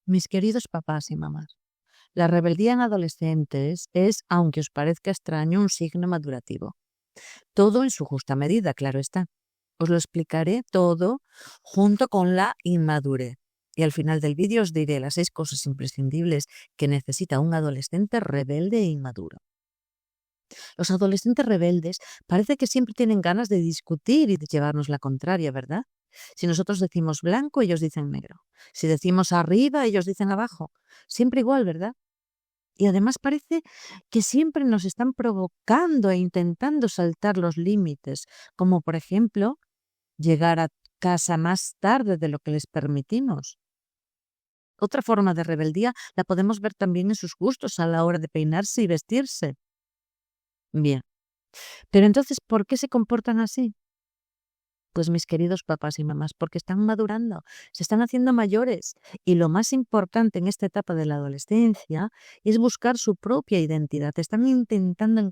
Mis queridos papás y mamás, la rebeldía en adolescentes es, aunque os parezca extraño, un signo madurativo. Todo en su justa medida, claro está. Os lo explicaré todo junto con la inmadurez. Y al final del vídeo os diré las 6 cosas imprescindibles que necesita un adolescente rebelde e inmaduro. Los adolescentes rebeldes parece que siempre tienen ganas de discutir y de llevarnos la contraria, ¿verdad? Si nosotros decimos blanco, ellos dicen negro. Si decimos arriba, ellos dicen abajo. Siempre igual, ¿verdad? Y además parece que siempre nos están provocando e intentando saltar los límites, como por ejemplo llegar a casa más tarde de lo que les permitimos. Otra forma de rebeldía la podemos ver también en sus gustos a la hora de peinarse y vestirse. Bien, pero entonces, ¿por qué se comportan así? Pues mis queridos papás y mamás, porque están madurando, se están haciendo mayores. Y lo más importante en esta etapa de la adolescencia es buscar su propia identidad. Están intentando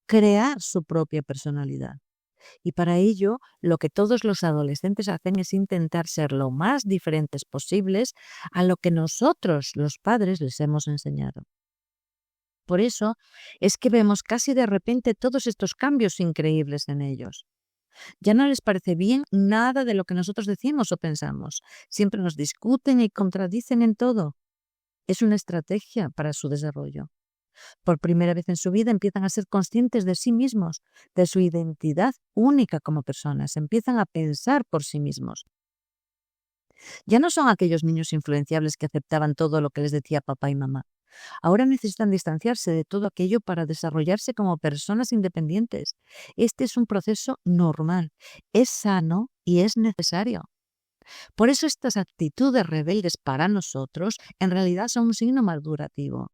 crear su propia personalidad. Y para ello, lo que todos los adolescentes hacen es intentar ser lo más diferentes posibles a lo que nosotros, los padres, les hemos enseñado. Por eso es que vemos casi de repente todos estos cambios increíbles en ellos. Ya no les parece bien nada de lo que nosotros decimos o pensamos. Siempre nos discuten y contradicen en todo. Es una estrategia para su desarrollo. Por primera vez en su vida empiezan a ser conscientes de sí mismos, de su identidad única como personas. Empiezan a pensar por sí mismos. Ya no son aquellos niños influenciables que aceptaban todo lo que les decía papá y mamá. Ahora necesitan distanciarse de todo aquello para desarrollarse como personas independientes. Este es un proceso normal, es sano y es necesario. Por eso estas actitudes rebeldes para nosotros en realidad son un signo madurativo.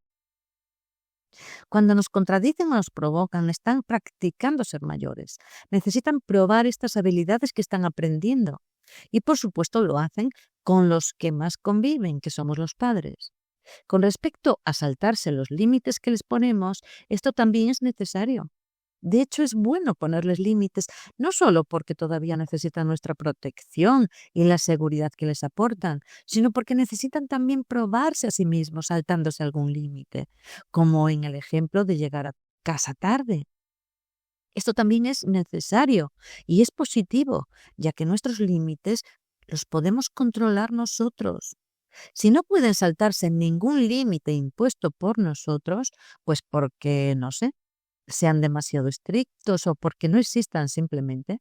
Cuando nos contradicen o nos provocan, están practicando ser mayores. Necesitan probar estas habilidades que están aprendiendo. Y por supuesto lo hacen con los que más conviven, que somos los padres. Con respecto a saltarse los límites que les ponemos, esto también es necesario. De hecho, es bueno ponerles límites, no solo porque todavía necesitan nuestra protección y la seguridad que les aportan, sino porque necesitan también probarse a sí mismos saltándose algún límite, como en el ejemplo de llegar a casa tarde. Esto también es necesario y es positivo, ya que nuestros límites los podemos controlar nosotros. Si no pueden saltarse ningún límite impuesto por nosotros, pues porque, no sé, sean demasiado estrictos o porque no existan simplemente,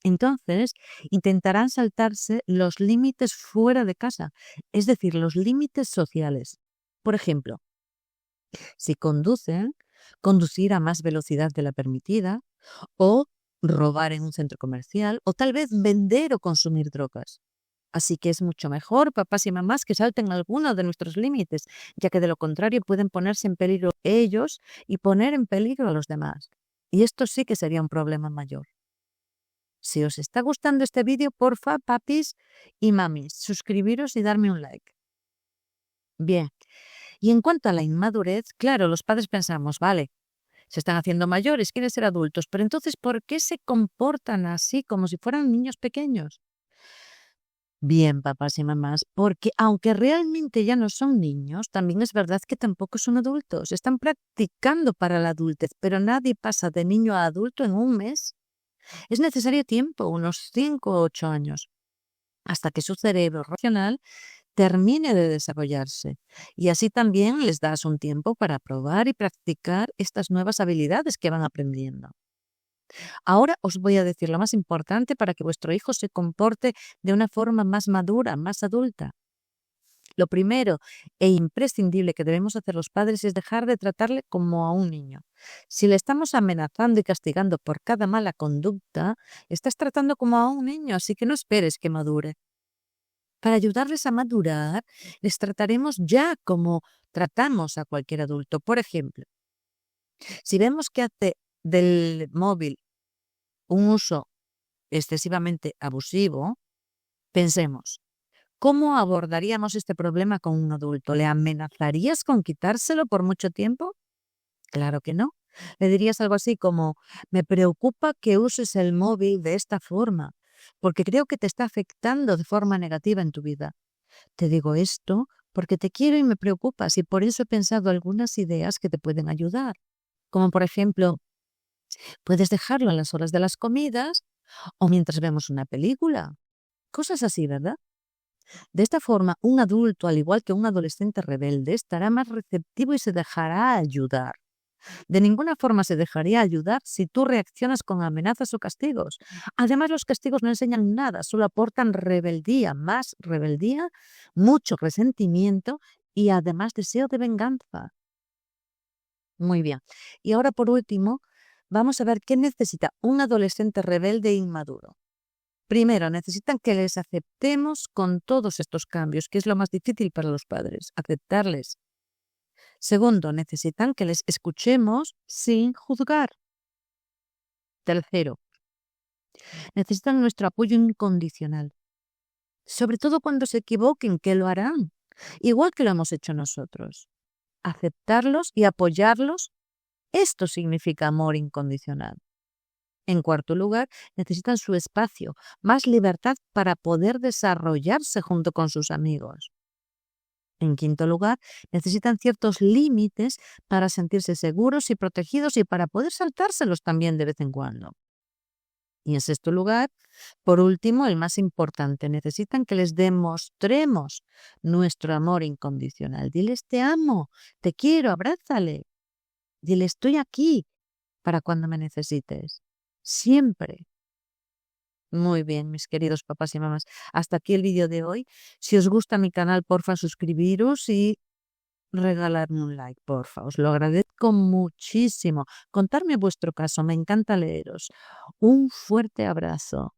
entonces intentarán saltarse los límites fuera de casa, es decir, los límites sociales. Por ejemplo, si conducen, conducir a más velocidad de la permitida, o robar en un centro comercial, o tal vez vender o consumir drogas. Así que es mucho mejor, papás y mamás, que salten algunos de nuestros límites, ya que de lo contrario pueden ponerse en peligro ellos y poner en peligro a los demás. Y esto sí que sería un problema mayor. Si os está gustando este vídeo, porfa, papis y mamis, suscribiros y darme un like. Bien, y en cuanto a la inmadurez, claro, los padres pensamos, vale, se están haciendo mayores, quieren ser adultos, pero entonces, ¿por qué se comportan así como si fueran niños pequeños? Bien, papás y mamás, porque aunque realmente ya no son niños, también es verdad que tampoco son adultos. Están practicando para la adultez, pero nadie pasa de niño a adulto en un mes. Es necesario tiempo, unos 5 o 8 años, hasta que su cerebro racional termine de desarrollarse. Y así también les das un tiempo para probar y practicar estas nuevas habilidades que van aprendiendo. Ahora os voy a decir lo más importante para que vuestro hijo se comporte de una forma más madura, más adulta. Lo primero e imprescindible que debemos hacer los padres es dejar de tratarle como a un niño. Si le estamos amenazando y castigando por cada mala conducta, estás tratando como a un niño, así que no esperes que madure. Para ayudarles a madurar, les trataremos ya como tratamos a cualquier adulto. Por ejemplo, si vemos que hace del móvil un uso excesivamente abusivo, pensemos, ¿cómo abordaríamos este problema con un adulto? ¿Le amenazarías con quitárselo por mucho tiempo? Claro que no. Le dirías algo así como, me preocupa que uses el móvil de esta forma, porque creo que te está afectando de forma negativa en tu vida. Te digo esto porque te quiero y me preocupas y por eso he pensado algunas ideas que te pueden ayudar. Como por ejemplo, puedes dejarlo a las horas de las comidas o mientras vemos una película. Cosas así, ¿verdad? De esta forma, un adulto, al igual que un adolescente rebelde, estará más receptivo y se dejará ayudar. De ninguna forma se dejaría ayudar si tú reaccionas con amenazas o castigos. Además, los castigos no enseñan nada, solo aportan rebeldía, más rebeldía, mucho resentimiento y además deseo de venganza. Muy bien. Y ahora, por último, vamos a ver qué necesita un adolescente rebelde e inmaduro. Primero, necesitan que les aceptemos con todos estos cambios, que es lo más difícil para los padres, aceptarles. Segundo, necesitan que les escuchemos sin juzgar. Tercero, necesitan nuestro apoyo incondicional, sobre todo cuando se equivoquen, que lo harán, igual que lo hemos hecho nosotros. Aceptarlos y apoyarlos, esto significa amor incondicional. En cuarto lugar, necesitan su espacio, más libertad para poder desarrollarse junto con sus amigos. En quinto lugar, necesitan ciertos límites para sentirse seguros y protegidos y para poder saltárselos también de vez en cuando. Y en sexto lugar, por último, el más importante, necesitan que les demostremos nuestro amor incondicional. Diles te amo, te quiero, abrázale. Dile estoy aquí para cuando me necesites. Siempre. Muy bien, mis queridos papás y mamás. Hasta aquí el vídeo de hoy. Si os gusta mi canal, porfa, suscribiros y regalarme un like, porfa. Os lo agradezco muchísimo. Contarme vuestro caso, me encanta leeros. Un fuerte abrazo.